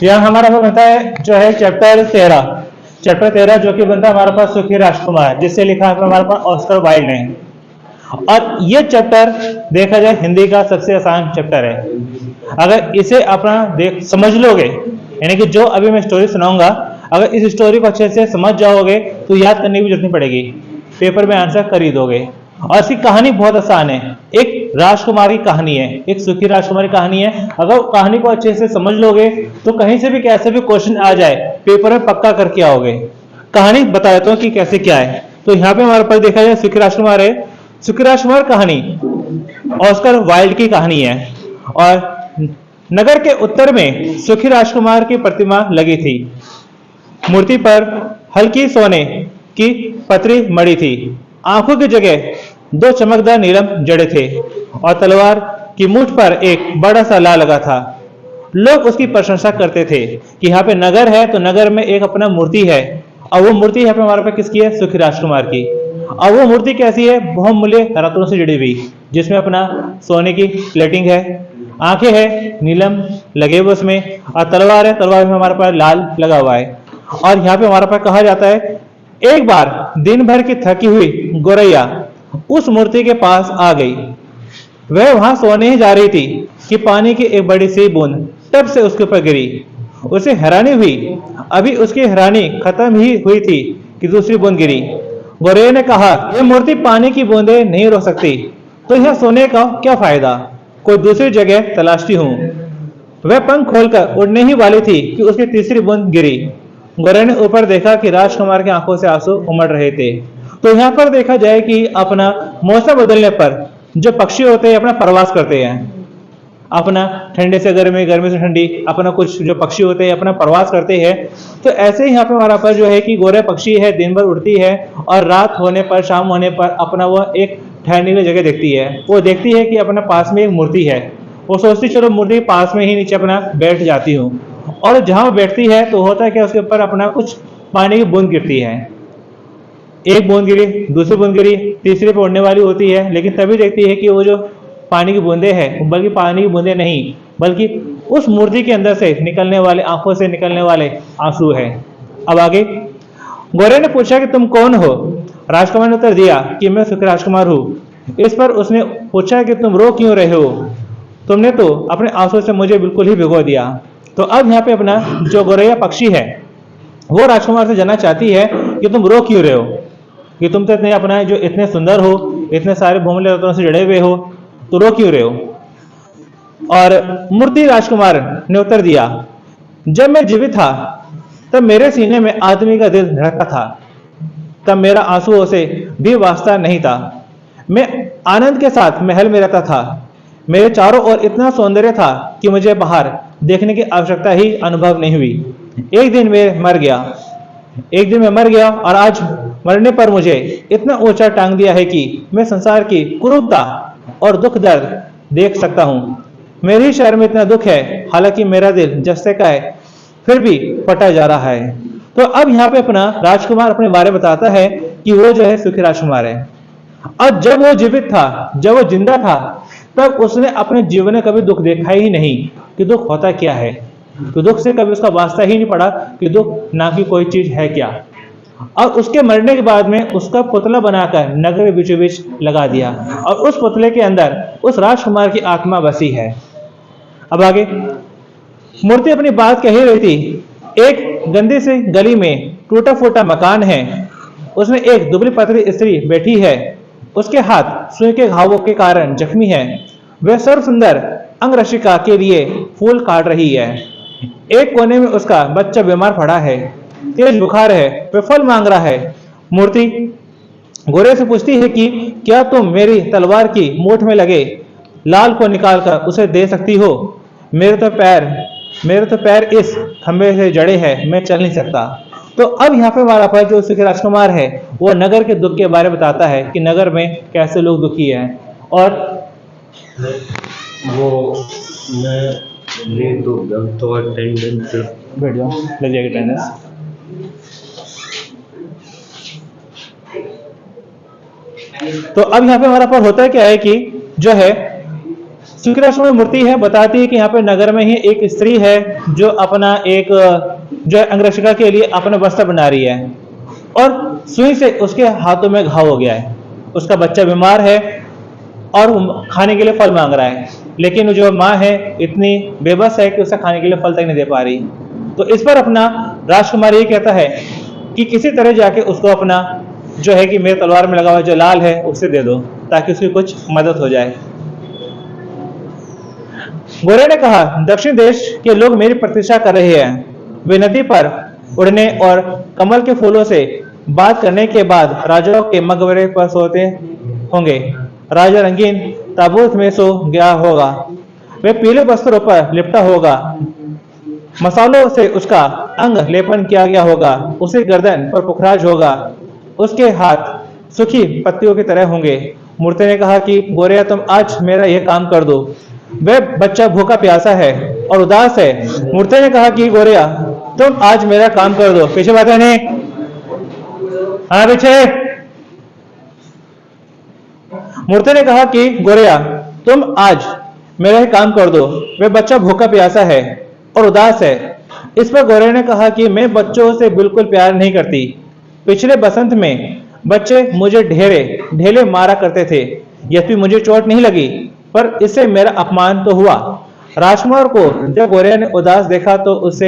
यहाँ हमारा पास बनता है जो है चैप्टर 13 जो कि बनता है हमारे पास सुखी राजकुमार, जिससे लिखा है हमारे पास ऑस्कर वाइल्ड ने। और ये चैप्टर देखा जाए हिंदी का सबसे आसान चैप्टर है। अगर इसे अपना देख समझ लोगे, यानी कि जो अभी मैं स्टोरी सुनाऊंगा, अगर इस स्टोरी को अच्छे से समझ जाओगे तो याद करने की जरूरत नहीं पड़ेगी, पेपर में आंसर कर ही दोगे। और इसकी कहानी बहुत आसान है, एक राजकुमार की कहानी है, एक सुखी राजकुमार की कहानी है। अगर कहानी को अच्छे से समझ लोगे तो कहीं से भी कैसे भी क्वेश्चन आ जाए पेपर में पक्का करके आओगे। कहानी बता देता हूँ कि कैसे क्या है। तो यहाँ पे हमारे पास देखा जाए सुखी राजकुमार है। सुखी राजकुमार कहानी ऑस्कर वाइल्ड की कहानी है। और नगर के उत्तर में सुखी राजकुमार की प्रतिमा लगी थी। मूर्ति पर हल्की सोने की पतरी मड़ी थी। आंखों की जगह दो चमकदार नीलम जड़े थे और तलवार की मूठ पर एक बड़ा सा लाल लगा था। लोग उसकी प्रशंसा करते थे कि यहाँ पे नगर है तो नगर में एक अपना मूर्ति है। और वो मूर्ति यहाँ पे हमारे पास किसकी है? सुखी राजकुमार की। और वो मूर्ति कैसी है? बहुमूल्य रत्नों से जुड़ी हुई, जिसमें अपना सोने की प्लेटिंग है, आंखें है, नीलम लगे हुए उसमें, और तलवार है, तलवार में हमारे पास लाल लगा हुआ है। और यहाँ पे हमारे पास कहा जाता है एक बार दिन भर की थकी हुई गोरैया उस मूर्ति के पास आ गई। वह वहां सोने ही जा रही थी कि पानी की एक बड़ी सी बूंद टप से उसके ऊपर गिरी। उसे हैरानी हुई। अभी उसकी हैरानी खत्म ही हुई थी कि दूसरी बूंद गिरी। गोरैया ने कहा, यह मूर्ति पानी की बूंदें नहीं रोक सकती, तो यह सोने का क्या फायदा? कोई दूसरी जगह तलाशती हूँ। वह पंख खोलकर उड़ने ही वाली थी कि उसकी तीसरी बूंद गिरी। गोरैया ने ऊपर देखा कि राजकुमार की आंखों से आंसू उमड़ रहे थे। तो यहाँ पर देखा जाए कि अपना मौसम बदलने पर जो पक्षी होते हैं अपना प्रवास करते हैं, अपना ठंडे से गर्मी, गर्मी से ठंडी, अपना कुछ जो पक्षी होते हैं अपना प्रवास करते हैं। तो ऐसे ही यहाँ पे हमारा पास जो है कि गोरे पक्षी है, दिन भर उड़ती है और रात होने पर, शाम होने पर अपना वह एक ठहरने की जगह देखती है। वो देखती है कि अपना पास में एक मूर्ति है। वो सोचती चलो मूर्ति के पास में ही नीचे अपना बैठ जाती हूँ। और जहां वो बैठती है तो होता है कि उसके ऊपर अपना कुछ पानी की बूंद गिरती है। एक बूंद गिरी, दूसरी बूंद गिरी, तीसरी पे उड़ने वाली होती है, लेकिन तभी देखती है कि वो जो पानी की बूंदें हैं, बल्कि पानी की बूंदें नहीं, बल्कि उस मूर्ति के अंदर से निकलने वाले, आंखों से निकलने वाले आंसू है। अब आगे गोरे ने पूछा कि तुम कौन हो? राजकुमार ने उत्तर दिया कि मैं सुखी राजकुमार हूँ। इस पर उसने पूछा कि तुम रो क्यों रहे हो? तुमने तो अपने आंसू से मुझे बिल्कुल ही भिगो दिया। तो अब यहाँ पे अपना जो गोरैया पक्षी है वो राजकुमार से जानना चाहती है कि तुम रो क्यों रहे हो, कि तुम तो इतने अपना जो इतने सुंदर हो, इतने सारे बहुमूल्य रत्नों से जड़े हुए हो, तो रो क्यों रहे हो? और मूर्ति राजकुमार ने उत्तर दिया, जब मैं जीवित था तब मेरे सीने में आदमी का दिल धड़कता था, तब मेरा आंसुओं से भी वास्ता नहीं था। मैं आनंद के साथ महल में रहता था। मेरे चारों ओर इतना सौंदर्य था कि मुझे बाहर देखने की आवश्यकता ही अनुभव नहीं हुई। एक दिन मैं मर गया और आज मरने पर मुझे इतना ऊंचा टांग दिया है कि मैं संसार की क्रूरता और दुख दर्द देख सकता हूँ। मेरे शहर में इतना दुख है, हालांकि मेरा दिल जस्ते का है फिर भी फटा जा रहा है। तो अब यहाँ पे अपना राजकुमार अपने बारे में बताता है कि वो जो है सुखी राजकुमार है। और जब वो जीवित था, जब वो जिंदा था, तब उसने अपने जीवन में कभी दुख देखा ही नहीं कि दुख होता क्या है। तो दुख से कभी उसका वास्ता ही नहीं पड़ा कि दुख ना की कोई चीज है क्या। और उसके मरने के बाद में उसका पुतला बनाकर नगर के बीचों बीच लगा दिया और उस पुतले के अंदर उस राजकुमार की आत्मा बसी है। अब आगे मूर्ति अपनी बात कह ही रही थी। एक गंदी सी गली में टूटा फूटा मकान है, उसमें एक दुबली पतली स्त्री बैठी है। उसके हाथ सुई के घावों के कारण जख्मी है। वह सर्व सुंदर अंगरक्षिका के लिए फूल काट रही है। एक कोने में उसका बच्चा बीमार पड़ा है, तेज बुखार है, वह फल मांग रहा है। मूर्ति गोरे से पूछती है कि क्या तुम मेरी तलवार की मूठ में लगे लाल को निकालकर उसे दे सकती हो? मेरे तो पैर इस खंबे से जड़े हैं, मैं चल नहीं सकता। तो अब यहाँ पे हमारा पास जो सुखी राजकुमार है वो नगर के दुख के बारे में बताता है कि नगर में कैसे लोग दुखी हैं। और वो मैं ले दो तो अटेंडेंस बैठ जाओ, लग जाएगी अटेंडेंस। तो अब यहाँ पे हमारा पास होता है क्या है कि जो है सुखी राजकुमार मूर्ति है बताती है कि यहाँ पे नगर में ही एक स्त्री है जो अपना एक जो है अंगरक्षिका के लिए अपना वस्त्र बना रही है और सुई से उसके हाथों में घाव हो गया है। उसका बच्चा बीमार है और वो खाने के लिए फल मांग रहा है, लेकिन जो माँ है इतनी बेबस है कि उसे खाने के लिए फल तक नहीं दे पा रही। तो इस पर अपना राजकुमार ये कहता है कि किसी तरह जाके उसको अपना जो है कि मेरे तलवार में लगा हुआ जो लाल है उसे दे दो ताकि उसकी कुछ मदद हो जाए। गोरे ने कहा, दक्षिण देश के लोग मेरी प्रतीक्षा कर रहे हैं। वे नदी पर उड़ने और कमल के फूलों से बात करने के बाद राजाओं के मकबरे पर सोते होंगे। राजा रंगीन ताबूत में सो गया होगा। वे पीले वस्त्रों पर लिपटा होगा। मसालों से उसका अंग लेपन किया गया होगा। उसकी गर्दन पर पुखराज होगा। उसके हाथ सूखी पत्तियों की तरह होंगे। मूर्ति ने कहा कि गोरिया तुम आज मेरा यह काम कर दो। वह बच्चा भूखा प्यासा है और उदास है। मूर्ति ने कहा कि गोरिया तुम आज मेरा काम कर दो। पीछे बात है नहीं, हाँ पीछे। मूर्ति ने कहा कि गोरिया तुम आज मेरा ही काम कर दो। वह बच्चा भूखा प्यासा है और उदास है। इस पर गोरे ने कहा कि मैं बच्चों से बिल्कुल प्यार नहीं करती। पिछले बसंत में बच्चे मुझे ढेले मारा करते थे। यद्यपि मुझे चोट नहीं लगी पर इससे मेरा अपमान तो हुआ। राजकुमार को जब गोरिया ने उदास देखा तो उस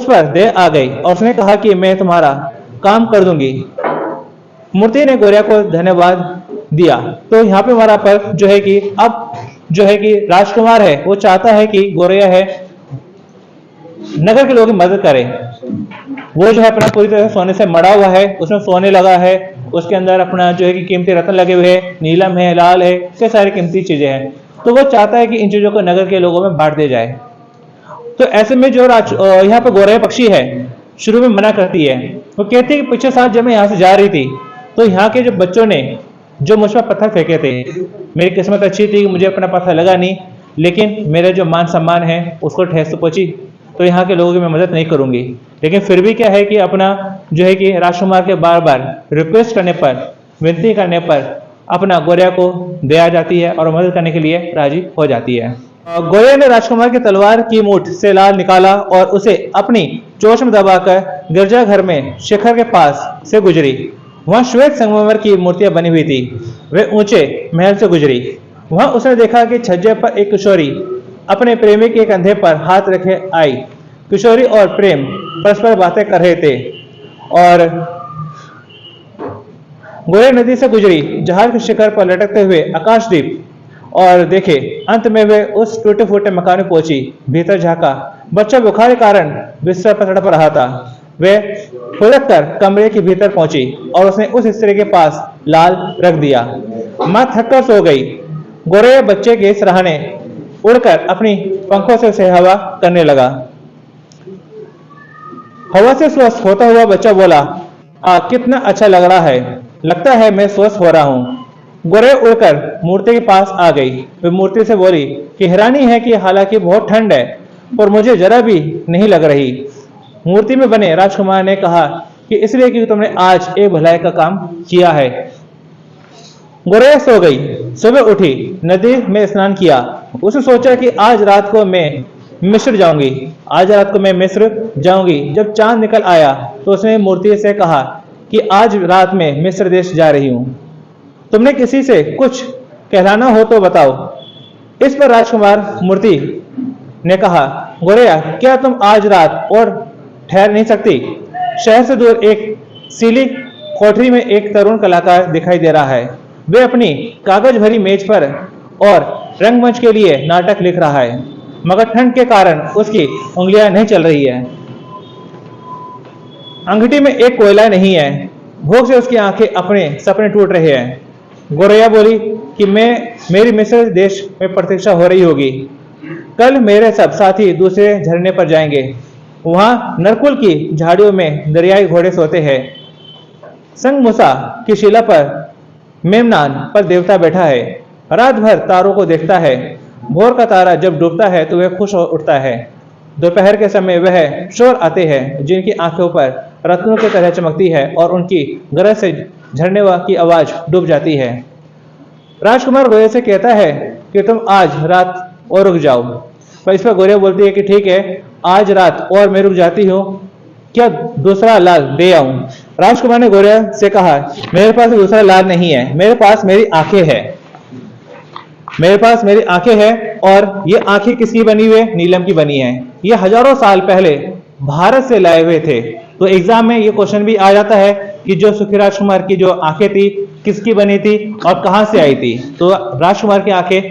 पर दया आ गई और उसने कहा कि मैं तुम्हारा काम कर दूंगी। मूर्ति ने गोरिया को धन्यवाद दिया। तो यहाँ पे हमारा पर जो है कि अब जो है कि राजकुमार है वो चाहता है कि गोरिया है नगर के लोगों की मदद करे। वो जो है अपना पूरी तरह से सोने से मड़ा हुआ है, उसमें सोने लगा है, उसके अंदर अपना जो है कि कीमती रत्न लगे हुए हैं, नीलम है, लाल है, कई सारी कीमती चीजें हैं। तो वो चाहता है कि इन चीजों को नगर के लोगों में बांट दिया जाए। तो ऐसे में जो यहाँ पे गोरे पक्षी है शुरू में मना करती है। वो कहती है कि पिछले साल जब मैं यहाँ से जा रही थी तो यहाँ के जो बच्चों ने जो मुझ पर पत्थर फेंके थे, मेरी किस्मत अच्छी थी कि मुझे अपना पत्थर लगा नहीं, लेकिन मेरे जो मान सम्मान है उसको ठेस तो पहुंची। तो यहाँ के लोगों की मैं मदद नहीं करूंगी। लेकिन फिर भी क्या है कि अपना जो है कि राजकुमार के बार बार रिक्वेस्ट करने पर, विनती करने पर अपना गोरिया को दया जाती है और मदद करने के लिए राजी हो जाती है। गोरिया ने राजकुमार की तलवार की मूठ से लाल निकाला और उसे अपनी चोंच में दबाकर गिरजाघर में शिखर के पास से गुजरी। वहां श्वेत संगमरमर की मूर्तियां बनी हुई थी। वे ऊंचे महल से गुजरी। वहां उसने देखा कि छज्जे पर एक किशोरी अपने प्रेमी के कंधे पर हाथ रखे आई। किशोरी और प्रेम परस्पर बातें कर रहे थे और गोरे नदी से गुजरी, जहाज के शिखर पर लटकते हुए आकाशदीप और देखे। अंत में वे उस टूटे फूटे मकान में पहुंची। भीतर झांका, बच्चा बुखार के कारण बिस्तर पर तड़प रहा था। वे फुदक कर कमरे के भीतर पहुंची और उसने उस स्त्री के पास लाल रख दिया। मां थककर सो गई। गोरे बच्चे के सराहने उड़कर अपनी पंखों से उसे हवा करने लगा। हवा से स्वस्थ होता हुआ बच्चा बोला, कितना अच्छा लग रहा है, लगता है मैं स्वस्थ हो रहा हूँ। गोरे उड़कर मूर्ति के पास आ गई। वे मूर्ति से बोली कि हैरानी है कि हालांकि बहुत ठंड है पर मुझे जरा भी नहीं लग रही। मूर्ति में बने राजकुमार ने कहा कि इसलिए कि तुमने आज एक भलाई का काम किया है। गोरैया सो गई। सुबह उठी, नदी में स्नान किया। उसने सोचा कि आज रात को मैं मिस्र जाऊंगी। जब चांद निकल आया तो उसने मूर्ति से कहा कि आज रात में मिस्र देश जा रही हूं। तुमने किसी से कुछ कहलाना हो तो बताओ। इस पर राजकुमार मूर्ति ने कहा, गोरैया क्या तुम आज रात और ठहर नहीं सकती? शहर से दूर एक सीली कोठरी में एक तरुण कलाकार दिखाई दे रहा है। वे अपनी कागज भरी मेज पर और रंगमंच के लिए नाटक लिख रहा है, मगर ठंड के कारण उसकी उंगलियां नहीं चल रही है। अंगूठी में एक कोयला नहीं है। भूख से उसकी आंखें अपने सपने टूट रहे हैं। गोरैया बोली कि मेरी मिस्र देश में प्रतीक्षा हो रही होगी। कल मेरे सब साथी दूसरे झरने पर जाएंगे। वहां नरकुल की झाड़ियों में दरियाई घोड़े सोते हैं। संगमुसा की शिला पर मेमनान पर देवता बैठा है। रात भर तारों को देखता है। भोर का तारा जब डूबता है तो वह खुश हो उठता है। दोपहर के समय वह शोर आते हैं जिनकी आंखों पर रत्नों की तरह चमकती है और उनकी गरज से झरने की आवाज डूब जाती है। राजकुमार गोरे से कहता है कि तुम आज रात और रुक जाओ। पर इस पर गौरिया बोलती है कि ठीक है, आज रात और मैं रुक जाती हूँ, क्या दूसरा लाल दे आऊं? राजकुमार ने गौरिया से कहा, मेरे पास दूसरा लाल नहीं है, मेरे पास मेरी आंखें हैं, मेरे पास मेरी आंखें हैं। और ये आंखें किसकी बनी हुई है? नीलम की बनी है। ये हजारों साल पहले भारत से लाए हुए थे। तो एग्जाम में ये क्वेश्चन भी आ जाता है कि जो सुखी राजकुमार की जो आंखें थी किसकी बनी थी और कहां से आई थी? तो राजकुमार की आंखें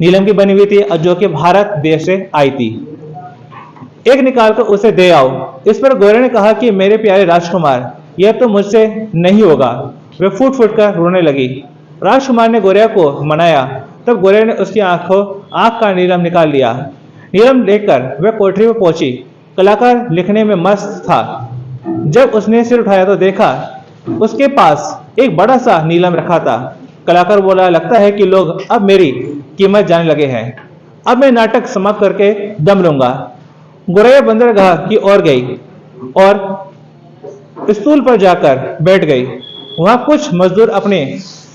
नीलम की बनी हुई थी और जो कि भारत देश से आई थी। एक निकाल कर उसे दे आओ। इस पर गौरिया ने कहा कि मेरे प्यारे राजकुमार, यह तो मुझसे नहीं होगा। वे फूट फूट कर रोने लगी। राजकुमार ने गौरिया को मनाया, तब गौरिया ने उसकी आंख का नीलम निकाल लिया। नीलम लेकर वह कोठरी में पहुंची। कलाकार लिखने में मस्त था। जब उसने सिर उठाया तो देखा उसके पास एक बड़ा सा नीलम रखा था। कलाकार बोला, लगता है कि लोग अब मेरी कीमत जानने लगे हैं। अब मैं नाटक समाप्त करके दम लूंगा। गौरिया बंदरगाह की ओर गई और स्टूल पर जाकर बैठ गई। वहां कुछ मजदूर अपने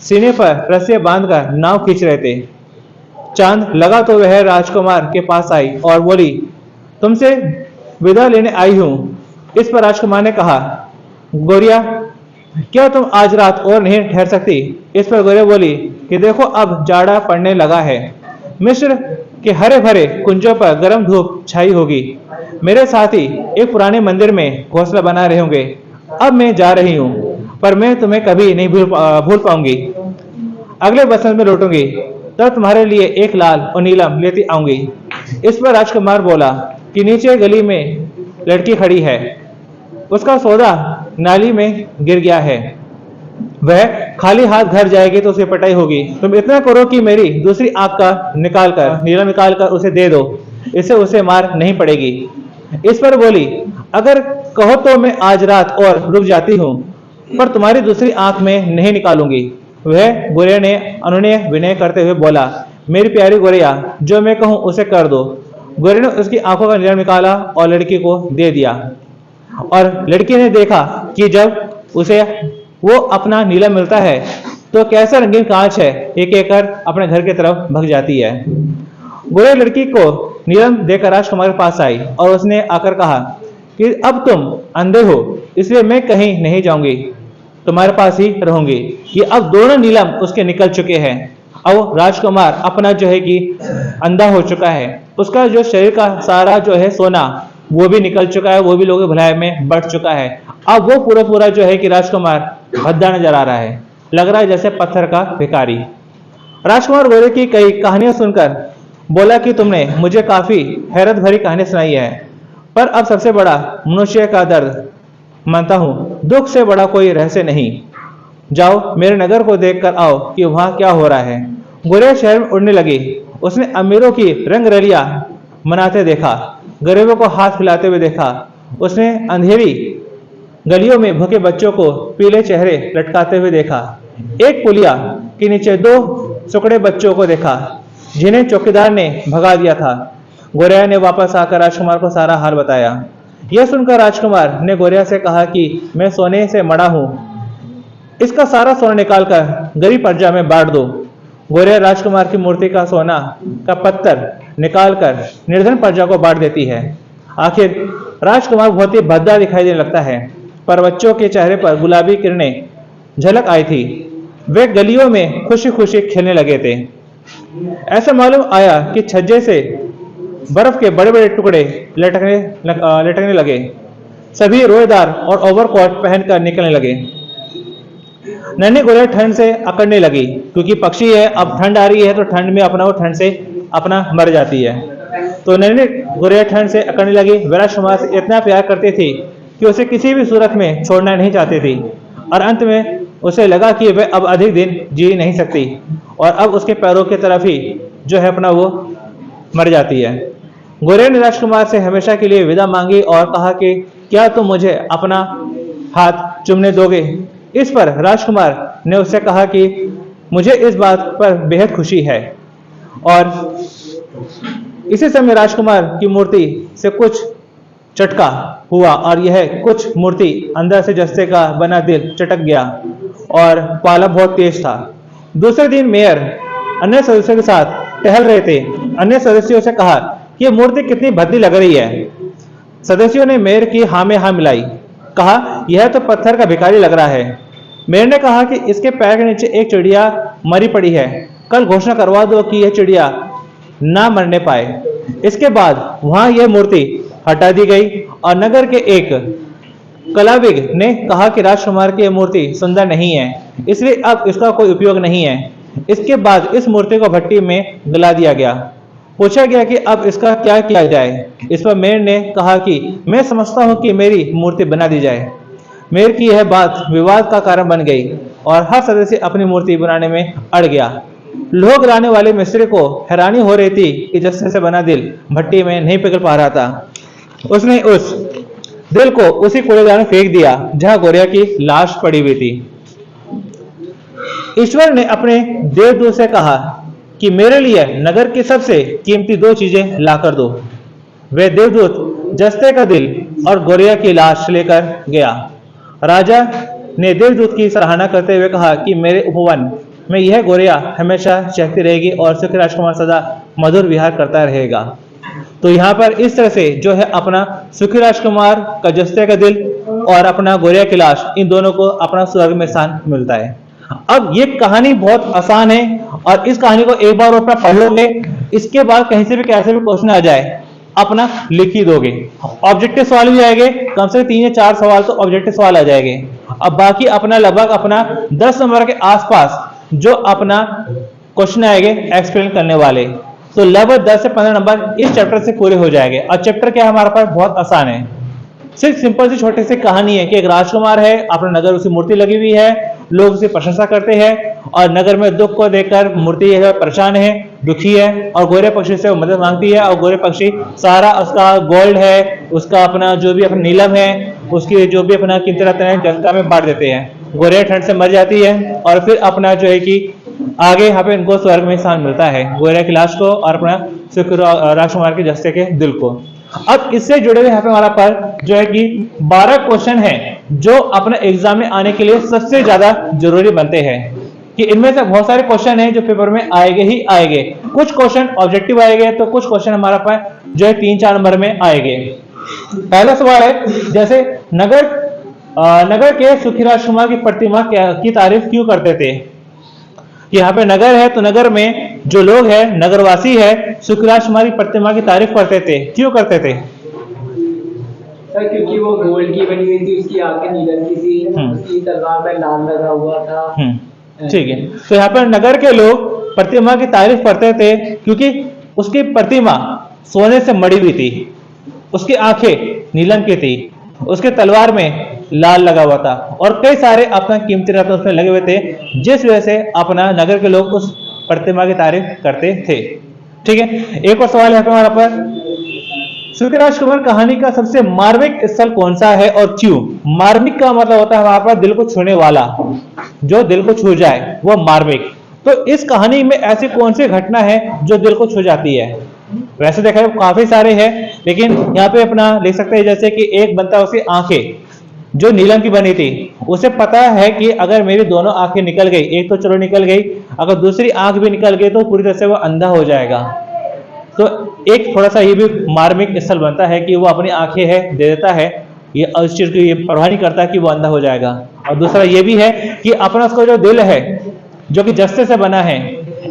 सीने पर रस्सियां बांधकर नाव खींच रहे थे। चांद लगा तो वह राजकुमार के पास आई और बोली, तुमसे विदा लेने आई हूं। इस पर राजकुमार ने कहा, गौरिया, क्या तुम आज रात और नहीं ठहर सकती? इस पर गौरिया बोली कि देखो, अब जाड़ा पड़ने लगा है। मिस्र के हरे भरे कुंजों पर गर्म धूप छाई होगी। मेरे साथी एक पुराने मंदिर में घोंसला बना रहे होंगे। अब मैं जा रही हूँ, पर मैं तुम्हें कभी नहीं भूल पाऊंगी। अगले बसंत में लौटूंगी, तब तुम्हारे लिए एक लाल और नीलम लेती आऊंगी। इस पर राजकुमार बोला कि नीचे गली में लड़की खड़ी है, उसका सौदा नाली में गिर गया है, वह खाली हाथ घर जाएगी तो उसे पिटाई होगी। तुम इतना करो कि मेरी दूसरी आंख का नीलम निकाल कर उसे दे दो, इससे उसे मार नहीं पड़ेगी। इस पर बोली, अगर कहो तो मैं आज रात और रुक जाती हूँ, पर तुम्हारी दूसरी आंख में नहीं निकालूंगी। वह गौरिया ने अनुनय विनय करते हुए बोला, मेरी प्यारी गौरिया, जो मैं कहूँ उसे कर दो। गौरिया ने उसकी आंखों का नीलम निकाला और लड़की को दे दिया। और लड़की ने देखा कि जब उसे वो अपना नीलम मिलता है तो कैसा रंगीन कांच है, एक एक कर अपने घर की तरफ भग जाती है। गौरिया लड़की को नीलम देकर राजकुमार के पास आई और उसने आकर कहा कि अब तुम अंधे हो, इसलिए मैं कहीं नहीं जाऊंगी, तुम्हारे पास ही रहूंगी। ये अब दोनों नीलम उसके निकल चुके हैं। अब राजकुमार अपना जो है कि अंधा हो चुका है। उसका जो शरीर का सारा जो है सोना वो भी निकल चुका है, वो भी लोगों की भलाई में बढ़ चुका है। अब वो पूरा पूरा जो है कि राजकुमार भद्दा नजर आ रहा है, लग रहा है जैसे पत्थर का भिखारी। राजकुमार गौरिया की कई कहानियां सुनकर बोला कि तुमने मुझे काफी हैरत भरी कहानी सुनाई है, पर अब सबसे बड़ा मनुष्य का दर्द मानता हूँ, दुख से बड़ा कोई रहस्य नहीं। जाओ मेरे नगर को देख कर आओ कि वहां क्या हो रहा है। गौरिया शहर में उड़ने लगी। उसने अमीरों की रंग रलियां मनाते देखा, गरीबों को हाथ हिलाते हुए देखा। उसने अंधेरी गलियों में भूखे बच्चों को पीले चेहरे लटकाते हुए देखा। एक पुलिया के नीचे 2 सुकड़े बच्चों को देखा जिन्हें चौकीदार ने भगा दिया था। गौरिया ने वापस आकर राजकुमार को सारा हाल बताया। यह सुनकर राजकुमार ने गौरिया से कहा कि मैं सोने से मड़ा हूं, इसका सारा सोना निकालकर गरीब प्रजा में बांट दो। गौरिया राजकुमार की मूर्ति का सोना का पत्थर निकालकर निर्धन प्रजा को बांट देती है। आखिर राजकुमार बहुत ही भद्दा दिखाई देने लगता है, पर बच्चों के चेहरे पर गुलाबी किरणें झलक आई थी। वे गलियों में खुशी खुशी खेलने लगे थे। ऐसा मालूम आया कि छज्जे से बर्फ के बड़े बड़े टुकड़े लटकने लगे। सभी रोएदार और ओवरकोट पहनकर निकलने लगे। नन्ही गौरिया ठंड से अकड़ने लगी, क्योंकि पक्षी है, अब ठंड आ रही है तो ठंड में अपना वो ठंड से अपना मर जाती है। तो नन्ही गौरिया ठंड से अकड़ने लगी। राजकुमार से इतना प्यार करती थी कि उसे किसी भी सूरत में छोड़ना नहीं चाहती थी, और अंत में उसे लगा कि वह अब अधिक दिन जी नहीं सकती और अब उसके पैरों की तरफ ही जो है अपना वो मर जाती है। गौरिया ने राजकुमार से हमेशा के लिए विदा मांगी और कहा कि क्या तुम मुझे अपना हाथ चूमने दोगे? इस पर राजकुमार ने उससे कहा कि मुझे इस बात पर बेहद खुशी है। और इसी समय राजकुमार की मूर्ति से कुछ चटका हुआ और यह कुछ मूर्ति अंदर से जस्ते का बना दिल चटक गया और पाला बहुत तेज था। दूसरे दिन मेयर अन्य सदस्यों के साथ टहल रहे थे, अन्य सदस्यों से कहा कि यह मूर्ति कितनी भद्दी लग रही है। सदस्यों ने मेयर की हाँ में हाँ मिलाई, कहा यह तो पत्थर का भिखारी लग रहा है। मेयर ने कहा कि इसके पैर के नीचे एक चिड़िया मरी पड़ी है, कल घोषणा करवा दो कि यह चिड़िया ना मरने पाए। इसके बाद वहां यह मूर्ति हटा दी गई और नगर के एक कलाविद ने कहा कि राजकुमार की यह मूर्ति सुंदर नहीं है, इसलिए अब इसका कोई उपयोग नहीं है। इसके बाद इस मूर्ति को भट्टी में गला दिया गया। पूछा गया कि अब इसका क्या किया जाए। इस पर मेयर ने कहा कि मैं समझता हूं कि मेरी मूर्ति बना दी जाए। मेयर की यह बात विवाद का कारण बन गई और हर सदस्य अपनी मूर्ति बनाने में अड़ गया। लोग लाने वाले मिस्त्री को हैरानी हो रही थी कि जस्ते से बना दिल भट्टी में नहीं पिघल पा रहा था। उसने उस दिल को उसी कूड़ेदान में फेंक दिया जहां गोरिया की लाश पड़ी हुई थी। ईश्वर ने अपने देवदूत से कहा कि मेरे लिए नगर की सबसे कीमती 2 चीजें लाकर दो। वे देवदूत जस्ते का दिल और गोरिया की लाश लेकर गया। राजा ने देवदूत की सराहना करते हुए कहा कि मेरे उपवन में यह गोरिया हमेशा चहकती रहेगी और सुखी राजकुमार सदा मधुर विहार करता रहेगा। तो यहाँ पर इस तरह से जो है अपना सुखी राजकुमार का जस्ते का दिल और अपना गोरिया की लाश, इन दोनों को अपना स्वर्ग में स्थान मिलता है। अब ये कहानी बहुत आसान है और इस कहानी को एक बार अपना पढ़ लोगे, इसके बाद कहीं से भी कैसे भी क्वेश्चन आ जाए अपना लिख ही दोगे। ऑब्जेक्टिव सवाल भी आएंगे, कम से कम 3 या 4 सवाल तो ऑब्जेक्टिव सवाल आ जाएंगे। अब बाकी अपना लगभग अपना 10 नंबर के आसपास जो अपना क्वेश्चन आएंगे एक्सप्लेन करने वाले, तो लगभग 10 से 15 नंबर इस चैप्टर से पूरे हो जाएंगे। और चैप्टर क्या हमारे पास बहुत आसान है, सिर्फ सिंपल सी छोटी सी कहानी है कि एक राजकुमार है, अपना नगर उसी मूर्ति लगी हुई है, लोग उसे प्रशंसा करते हैं और नगर में दुख को देखकर मूर्ति परेशान है, दुखी है और गोरे पक्षी से वो मदद मांगती है। और गोरे पक्षी सारा उसका गोल्ड है, उसका अपना जो भी अपना नीलम है, उसकी जो भी अपना कीमती रत्न है जनता में बांट देते हैं। गोरे ठंड से मर जाती है और फिर अपना जो है कि आगे यहाँ पे इनको स्वर्ग में स्थान मिलता है, गोरे की लाश को और अपना सुखी राजकुमार के जस्ते के दिल को। अब इससे जुड़े हुए यहाँ पे हमारा पर जो है कि 12 क्वेश्चन हैं जो अपने एग्जाम में आने के लिए सबसे ज्यादा जरूरी बनते हैं, कि इनमें से बहुत सारे क्वेश्चन हैं जो पेपर में आएंगे ही आएंगे। कुछ क्वेश्चन ऑब्जेक्टिव आएंगे तो कुछ क्वेश्चन हमारा पास जो है 3-4 नंबर में आएंगे। पहला सवाल है, जैसे नगर के सुखी राजकुमार की प्रतिमा की तारीफ क्यों करते थे। कि यहाँ पे नगर है तो नगर में जो लोग हैं, नगरवासी है, सुखी राजकुमार की प्रतिमा की तारीफ करते थे। क्यों करते थे सर? क्योंकि वो गोल्ड की बनी हुई थी, उसकी आंखें नीलम की थी, उसकी तलवार पे लाल लगा हुआ था। ठीक है, तो यहाँ पर नगर के लोग प्रतिमा की तारीफ करते थे क्योंकि उसकी प्रतिमा सोने से मड़ी हुई थी, उसकी आंखें नीलम की थी, उसके तलवार में लाल लगा हुआ था और कई सारे अपना कीमती रत्न उसमें लगे हुए थे, जिस वजह से अपना नगर के लोग उस प्रतिमा की तारीफ करते थे। ठीक है, एक और सवाल है हमारा पर, सुखी राजकुमार कहानी का सबसे मार्मिक स्थल कौन सा है और क्यों। मार्मिक का मतलब होता है हमारे पास दिल को छूने वाला, जो दिल को छू जाए वो मार्मिक। तो इस कहानी में ऐसी कौन सी घटना है जो दिल को छू जाती है। वैसे देखा है काफी सारे हैं, लेकिन यहाँ पे अपना लिख सकते हैं जैसे कि एक बनता है उसकी आंखें जो नीलम की बनी थी, उसे पता है कि अगर मेरी दोनों आंखें निकल गई, एक तो चलो निकल गई, अगर दूसरी आंख भी निकल गई तो पूरी तरह से वो अंधा हो जाएगा। तो एक थोड़ा सा ये भी मार्मिक स्थल बनता है कि वो अपनी आंखें है दे देता है, ये उस चीज की ये परवाह नहीं करता कि वो अंधा हो जाएगा। और दूसरा ये भी है कि अपना उसका जो दिल है जो कि जस्ते से बना है।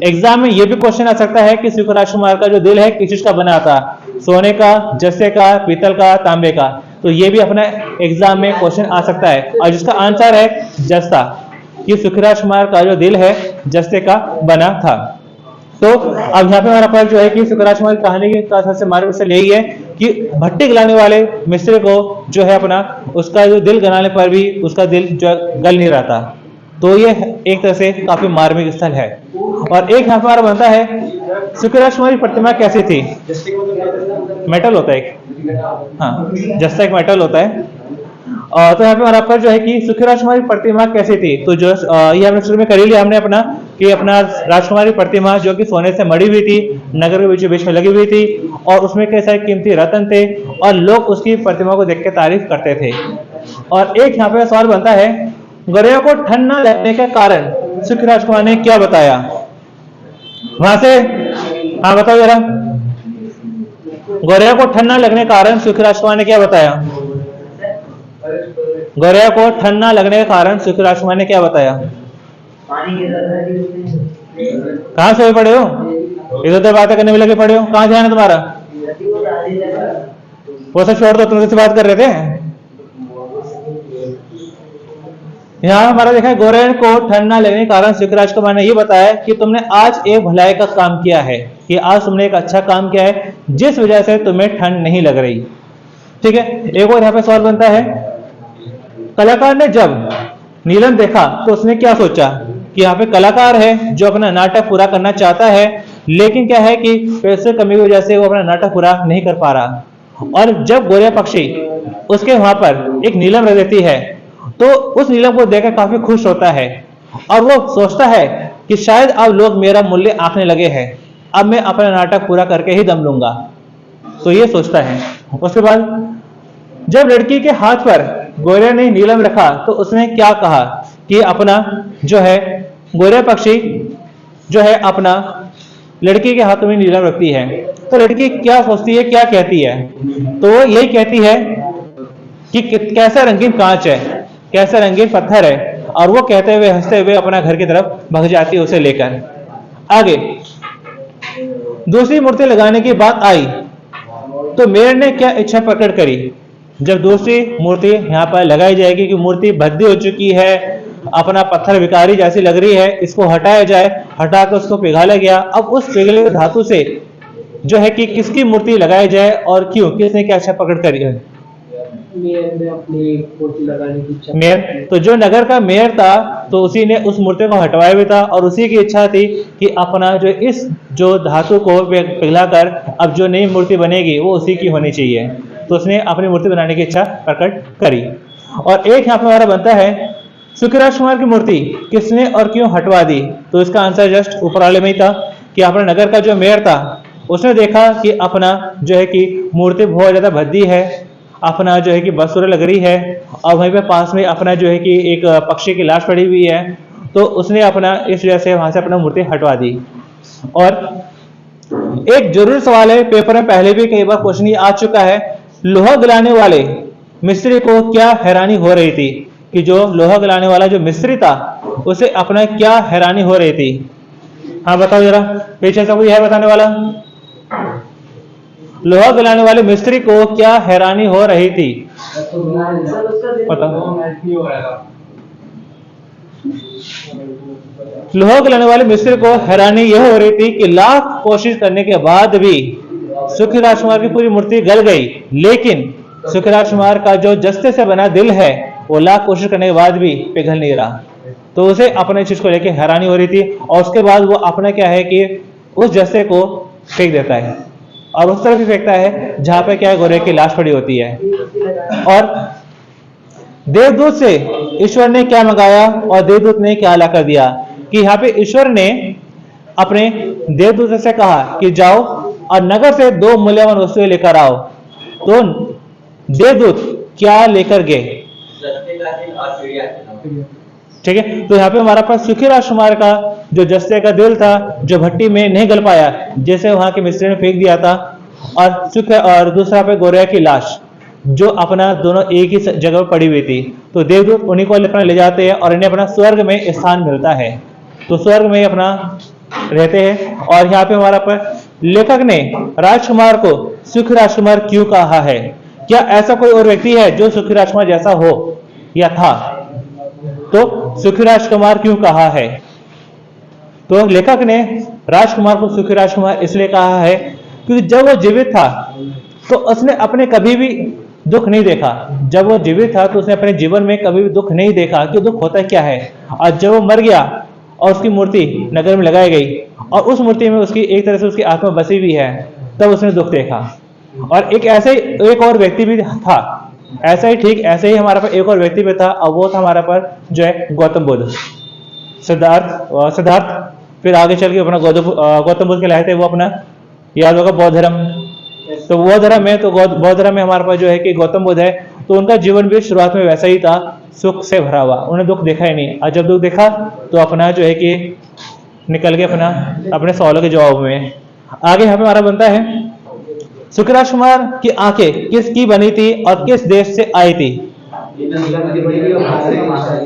एग्जाम में ये भी क्वेश्चन आ सकता है कि सुखी राजकुमार का जो दिल है किस चीज का बना था, सोने का, जस्ते का, पीतल का, तांबे का। तो ये भी अपना एग्जाम में क्वेश्चन आ सकता है और जिसका आंसर है जस्ता, कि सुखी राजकुमार का जो दिल है जस्ते का बना था। तो अब यहाँ पे हमारा पास जो है कि सुखी राजकुमार की कहानी का सबसे मार्मिक स्थल यही है कि भट्टी गलाने वाले मिस्त्री को जो है अपना उसका जो दिल गलाने पर भी उसका दिल जो गल नहीं रहा था। तो ये एक तरह से काफी मार्मिक स्थल है। और एक यहाँ पर हमारा बनता है, सुखी राजकुमार की प्रतिमा कैसी थी। मेटल होता है एक, हाँ जस्ता एक मेटल होता है। तो यहाँ पे हमारा पर जो है कि सुखी राजकुमार की प्रतिमा कैसी थी। तो जो ये हमने शुरू में कर ही लिया हमने अपना कि अपना राजकुमार की प्रतिमा जो कि सोने से मड़ी हुई थी, नगर के बीचों बीच में लगी हुई थी और उसमें कई सारे कीमती रत्न थे और लोग उसकी प्रतिमा को देख के तारीफ करते थे। और एक यहाँ पे सवाल बनता है, गोरिया को ठंड न लगने का कारण सुखी राजकुमार ने क्या बताया। वहां से हाँ बताओ जरा, गौरैया को ठंड ना लगने के कारण सुखी राजकुमार ने क्या बताया? गौरैया को ठंड ना लगने के कारण सुखी राजकुमार ने क्या बताया? कहाँ सोए पड़े हो? इधर उधर बातें करने में लगे पड़े हो, कहाँ ध्यान है तुम्हारा? वो सब छोड़ दो, तुम किससे बात कर रहे थे? यहाँ हमारा देखा है, गौरैया को ठंड ना लगने के कारण सुखी राजकुमार ने ये बताया कि तुमने आज एक भलाई का काम किया है, कि आज तुमने एक अच्छा काम किया है जिस वजह से तुम्हें ठंड नहीं लग रही। ठीक है, एक और यहाँ पे सवाल बनता है, कलाकार ने जब नीलम देखा तो उसने क्या सोचा कि यहाँ पे कलाकार है जो अपना नाटक पूरा करना चाहता है, लेकिन क्या है कि पैसे कमी की वजह से वो अपना नाटक पूरा नहीं कर पा रहा। और जब गौरैया पक्षी उसके वहां पर एक नीलम रह देती है तो उस नीलम को देखकर काफी खुश होता है और वो सोचता है कि शायद अब लोग मेरा मूल्य आंकने लगे हैं, अब मैं अपना नाटक पूरा करके ही दम लूंगा। तो ये सोचता है। उसके बाद जब लड़की के हाथ पर गौरैया ने नीलम रखा तो उसने क्या कहा कि अपना जो है गौरैया पक्षी जो है अपना लड़की के हाथों में नीलम रखती है, तो लड़की क्या सोचती है, क्या कहती है? तो वो यही कहती है कि कैसा रंगीन कांच है, कैसा रंगीन पत्थर है, और वो कहते हुए हंसते हुए अपना घर की तरफ भाग जाती है उसे लेकर। आगे दूसरी मूर्ति लगाने की बात आई तो मेयर ने क्या इच्छा प्रकट करी? जब दूसरी मूर्ति यहाँ पर लगाई जाएगी कि मूर्ति भद्दी हो चुकी है, अपना पत्थर विकारी जैसी लग रही है, इसको हटाया जाए, हटा कर उसको पिघाला गया। अब उस पिघले धातु से जो है कि किसकी मूर्ति लगाई जाए और क्यों, किसने क्या इच्छा प्रकट करी है? मेयर ने अपनी मूर्ति लगाने की इच्छा। मेयर, तो जो नगर का मेयर था तो उसी ने उस मूर्ति को हटवाया भी था और उसी की इच्छा थी कि अपना जो इस जो धातु को पिघलाकर अब जो नई मूर्ति बनेगी वो उसी की होनी चाहिए। तो उसने अपनी मूर्ति बनाने की इच्छा प्रकट करी। और एक यहाँ पर हमारा बनता है, सुखी राजकुमार की मूर्ति किसने और क्यों हटवा दी? तो इसका आंसर जस्ट ऊपर वाले में ही था कि अपना नगर का जो मेयर था उसने देखा कि अपना जो है कि मूर्ति बहुत ज्यादा भद्दी है, अपना जो है कि बदसूरत लग रही है, और वहीं पे पास में अपना जो है कि एक पक्षी की लाश पड़ी हुई है, तो उसने अपना इस वजह से वहां से अपना मूर्ति हटवा दी। और एक जरूरी सवाल है, पेपर में पहले भी कई बार क्वेश्चन आ चुका है, लोहा गलाने वाले मिस्त्री को क्या हैरानी हो रही थी? कि जो लोहा गलाने वाला जो मिस्त्री था उसे अपना क्या हैरानी हो रही थी? हाँ बताओ जरा, पीछे से कोई है बताने वाला? लोहा गलाने वाले मिस्त्री को क्या हैरानी हो रही थी? बताओ। लोहा गलाने वाले मिस्त्री को हैरानी यह हो रही थी कि लाख कोशिश करने के बाद भी सुखी राजकुमार की पूरी मूर्ति गल गई, लेकिन सुखी राजकुमार का जो जस्ते से बना दिल है वो लाख कोशिश करने के बाद भी पिघल नहीं रहा। तो उसे अपने चीज को लेकर हैरानी हो रही थी, और उसके बाद वो अपना क्या है कि उस जस्ते को फेंक देता है और उस तरफ भी फेंकता है जहां पे क्या है गौरैया की लाश पड़ी होती है। और देवदूत से ईश्वर ने क्या मंगाया और देवदूत ने क्या ला कर दिया? कि यहाँ पे ईश्वर ने अपने देवदूत से कहा कि जाओ और नगर से 2 मूल्यवान वस्तुएं लेकर आओ। तो देवदूत क्या लेकर गए? ठीक है, तो यहाँ पे हमारा पास सुखी राजकुमार का जो जस्ते का दिल था जो भट्टी में नहीं गल पाया, जैसे वहां के मिस्त्री ने फेंक दिया था, और दूसरा पे गौरैया की लाश जो अपना दोनों एक ही जगह पर पड़ी हुई थी। तो देवदूत उन्हीं को अपना ले जाते हैं और इन्हें अपना स्वर्ग में स्थान मिलता है, तो स्वर्ग में अपना रहते हैं। और यहाँ पे हमारा पर लेखक ने राजकुमार को सुखी राजकुमार क्यों कहा है? क्या ऐसा कोई और व्यक्ति है जो सुखी राजकुमार जैसा हो या था? तो सुखी राजकुमार क्यों कहा है? तो लेखक ने राजकुमार को सुखी राजकुमार इसलिए कहा है क्योंकि जब वो जीवित था तो उसने अपने कभी भी दुख नहीं देखा। जब वो जीवित था तो उसने अपने जीवन में कभी भी दुख नहीं देखा कि दुख होता क्या है। और जब वो मर गया और उसकी मूर्ति नगर में लगाई गई और उस मूर्ति में उसकी एक तरह से उसकी आत्मा बसी हुई है, तब उसने दुख देखा। और एक और व्यक्ति भी था, ऐसा ही ठीक ऐसे ही हमारे पास एक और व्यक्ति भी था, और वो था हमारा पर जो है गौतम बुद्ध, सिद्धार्थ। फिर आगे चल के अपना गौतम बुद्ध कहलाए थे, वो अपना याद होगा बौद्ध धर्म। तो बौद्ध धर्म में बौद्ध धर्म में हमारे पास जो है कि गौतम बुद्ध है, तो उनका जीवन भी शुरुआत में वैसा ही था, सुख से भरा हुआ, उन्हें दुख देखा ही नहीं। और जब दुख देखा तो अपना जो है कि निकल के अपने सवालों के जवाब में। आगे यहाँ पे हमारा बनता है सुखी राजकुमार की आंखें किसकी बनी थी और किस देश से आई थी?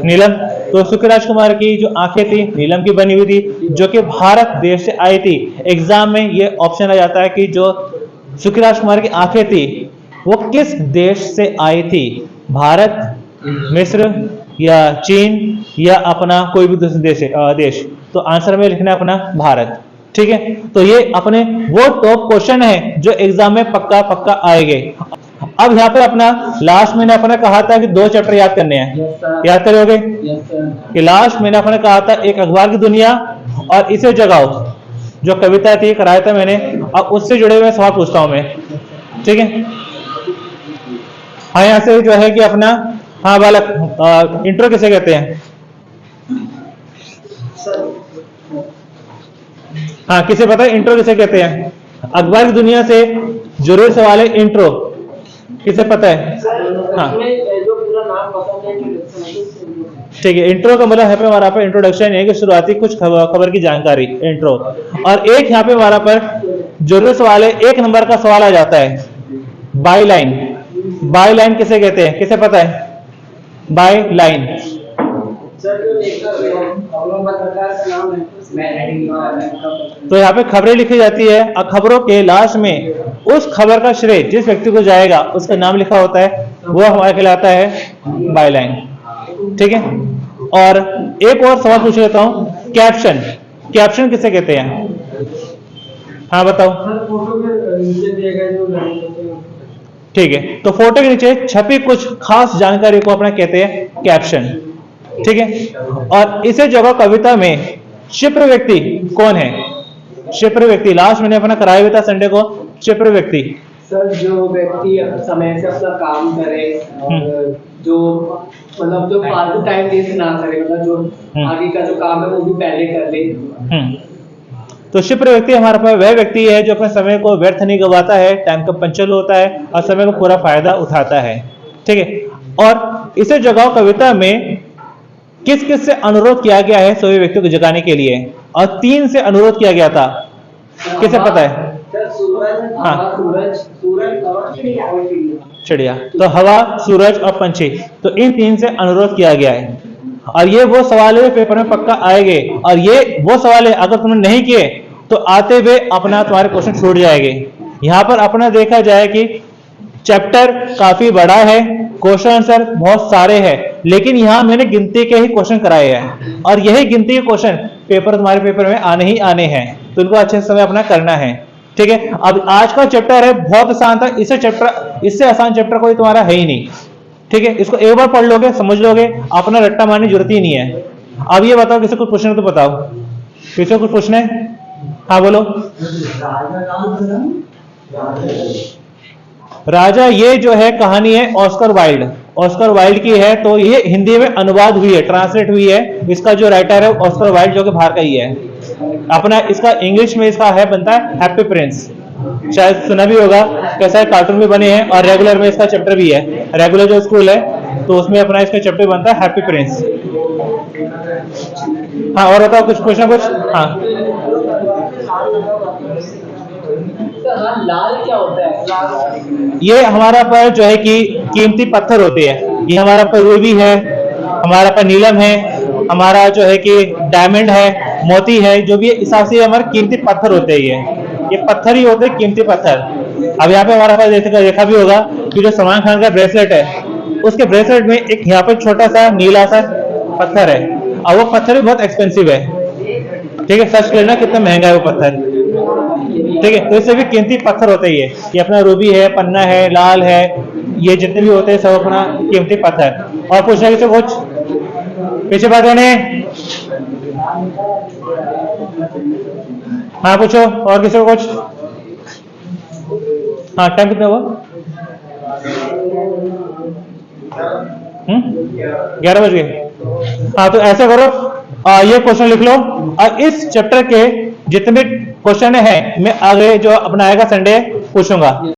नीलम। तो सुखी राजकुमार की जो आंखें थी नीलम की बनी हुई थी, जो कि भारत देश से आई थी। एग्जाम में ये ऑप्शन आ जाता है कि जो सुखी राजकुमार की आंखें थी वो किस देश से आई थी? भारत, मिस्र या चीन या अपना कोई भी दूसरा देश। तो आंसर में लिखना है अपना भारत। ठीक है, तो ये अपने वो टॉप क्वेश्चन है जो एग्जाम में पक्का पक्का आएंगे। अब यहाँ पे अपना लास्ट मैंने अपने कहा था कि 2 चैप्टर याद करने हैं। याद करोगे कि लास्ट मैंने अपने कहा था एक अखबार की दुनिया और इसे जगाओ, जो कविता थी कराया था मैंने। अब उससे जुड़े हुए सवाल पूछता हूं मैं। ठीक है, हाँ यहाँ से जो है कि अपना, हाँ बालक, इंट्रो किसे कहते हैं? हाँ, किसे पता है इंट्रो किसे कहते हैं? अखबार की दुनिया से जरूर सवाल है, इंट्रो किसे पता है? हाँ ठीक है, इंट्रो का मतलब है पे हमारा पर इंट्रोडक्शन है कि शुरुआती कुछ खबर की जानकारी, इंट्रो। और एक यहाँ पे हमारा पर जरूर सवाल है, 1 नंबर का सवाल आ जाता है, बाई लाइन। बाई लाइन किसे कहते हैं? किसे पता है बाई लाइन? तो यहाँ पे खबरें लिखी जाती है और खबरों के लास्ट में उस खबर का श्रेय जिस व्यक्ति को जाएगा उसका नाम लिखा होता है, वो हमारा कहलाता है बाई लाइन। ठीक है, और एक और सवाल पूछ लेता हूं, कैप्शन। कैप्शन किसे कहते हैं? हाँ बताओ। ठीक है, तो फोटो के नीचे छपी कुछ खास जानकारी को अपना कहते हैं कैप्शन। ठीक है, और इसे जगह कविता में क्षिप्र व्यक्ति कौन है? क्षिप्र व्यक्ति लास्ट मैंने अपना कराया हुआ था संडे को। क्षिप्र व्यक्ति सर जो व्यक्ति समय से अपना काम करे और जो मतलब जो फालतू टाइम वेस्ट ना करे, मतलब जो आगे का जो काम है वो भी पहले कर ले। तो क्षिप्र व्यक्ति हमारे पास वह व्यक्ति है जो अपने समय को व्यर्थ नहीं गवाता है, टाइम का पंचल होता है और समय को पूरा फायदा उठाता है। ठीक है, और इसे जगाओ कविता में किस किस से अनुरोध किया गया है सभी व्यक्तियों को जगाने के लिए? और 3 से अनुरोध किया गया था, किसे पता है? हाँ, चिड़िया। तो हवा, सूरज और पंछी, तो इन 3 से अनुरोध किया गया है। और ये वो सवाल है पेपर में पक्का आएंगे, और ये वो सवाल है अगर तुमने नहीं किए तो आते हुए अपना तुम्हारे क्वेश्चन छूट जाएंगे। यहाँ पर अपना देखा जाए कि चैप्टर काफी बड़ा है, क्वेश्चन आंसर बहुत सारे हैं, लेकिन यहाँ मैंने गिनती के ही क्वेश्चन कराए हैं और यही गिनती के क्वेश्चन पेपर तुम्हारे पेपर में आने ही आने हैं, तो इनको अच्छे समय अपना करना है। ठीक है, अब आज का चैप्टर है बहुत आसान था, इससे आसान चैप्टर कोई तुम्हारा है ही नहीं। ठीक है, इसको एक बार पढ़ लोगे, समझ लोगे, अपना रट्टा मारने की जरूरत ही नहीं है। अब ये बताओ, किसी कुछ पूछना तो बताओ, किसी कुछ पूछना है? हाँ बोलो। राजा, ये जो है कहानी है ऑस्कर वाइल्ड की है, तो ये हिंदी में अनुवाद हुई है, ट्रांसलेट हुई है। इसका जो राइटर है ऑस्कर वाइल्ड, जो कि बाहर का ही है। अपना इसका इंग्लिश में इसका है बनता है हैप्पी प्रिंस, शायद सुना भी होगा, कैसा है, कार्टून भी बने हैं और रेगुलर में इसका चैप्टर भी है। रेगुलर जो स्कूल है तो उसमें अपना इसका चैप्टर बनता है हैप्पी प्रिंस। हाँ, और बताओ कुछ पूछना कुछ? हाँ, लाल क्या होता है? ये हमारा पर जो है कि कीमती पत्थर होते हैं। ये हमारा पर रूबी है, हमारा पर नीलम है, हमारा जो है कि डायमंड है, मोती है, जो भी हिसाब से हमारे कीमती पत्थर होते हैं। ये पत्थर ही होते हैं, कीमती पत्थर। अब यहाँ पे हमारा पास देखा भी होगा कि जो सलमान खान का ब्रेसलेट है, उसके ब्रेसलेट में एक यहाँ पे छोटा सा नीला सा पत्थर है, और वो पत्थर भी बहुत एक्सपेंसिव है। ठीक है, सर्च करना कितना महंगा है वो पत्थर। ठीक है, तो इससे भी कीमती पत्थर होते ही है। ये अपना रूबी है, पन्ना है, लाल है, ये जितने भी होते हैं सब अपना कीमती पत्थर। और पूछना किसी कुछ? पीछे बात होने। हाँ पूछो, और किसी को कुछ? हाँ, टाइम कितना हुआ? 11 बज गए। हाँ, तो ऐसा करो, ये क्वेश्चन लिख लो और इस चैप्टर के जितने क्वेश्चन है मैं आगे जो अपना आएगा संडे पूछूंगा।